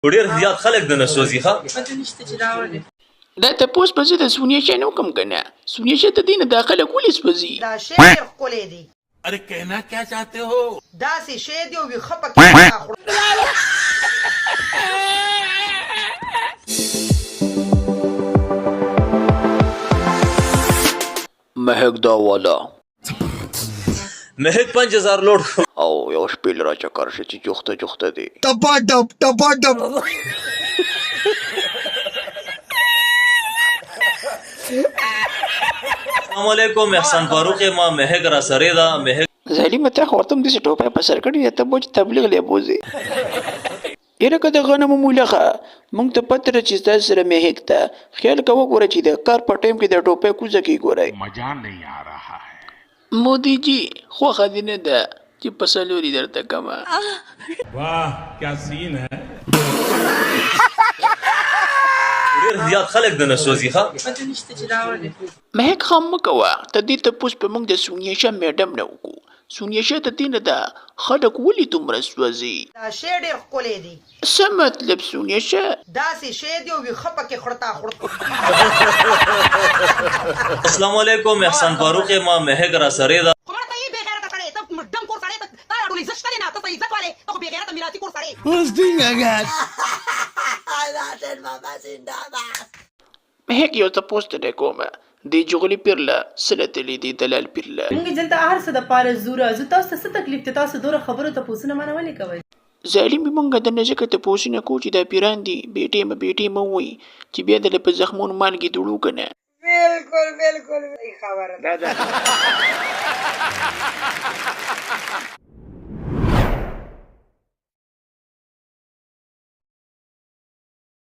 ډېر زیات خلک د نسوځي ښه دا تپوس به زه د سونیا شی نه وکړم که نه سونیا شی ته دې نه دا خلک ولې سوځي دا شی ډېر ښکلی دی अरे कहना क्या चाहते हो داسې شی دی او ویښه پکې مهک دا والا مهک 5000 لوډ او یو شپیل را چکر شي چې جوخته جوخته دی टपा टप السلام علیکم احسان فاروق ما مهک را سره دا مهک ظالمه ته خو ورته هم داسې ټوپی په سر کړي دی ته به چې تبلیغ لی بوځې یاره که د غنمو مولخه موږ ته پته ده چې ستاسو سره مهک ته خیال کوه ګوره چې د کار په ټایم کې د ټوپی کوزه کې ګورئ मजा नहीं आ रहा है مودي جي خوښه دې نه ده چې په څلوري درته کمه वाह क्या सीन है ډېر زیات خلک د نسوځي ښه مهک خام مه کوه ته دې تپوس په موږ د سونیا شاه میډم نه وکړو سونیا شاه ته دې نه ده خلک ولې دومره سوځي دا شی ډېر ښکلی دی څه مطلب سونیا شاه داسې شی دی او ویښه پکې خړتا السلام علیکم احسان فاروق ما مهک را سره دا مهک یو تپوس ته دی کومه دې جغلي پیرله سله تللی دی دلال پیرله موږ دلته هر څه د پاره زوره زه تاسو ته څه تکلیف دی تاسو دوره خبرو ته پوښتنه مانه ولې کوئ ظالم موږ د نه ځکه تپوسونه کوو چې دا پیران دي بیټې مه وایي چې بیا دله په زخمونو مالګې دوړو که نه بالکل صحیح خبره ده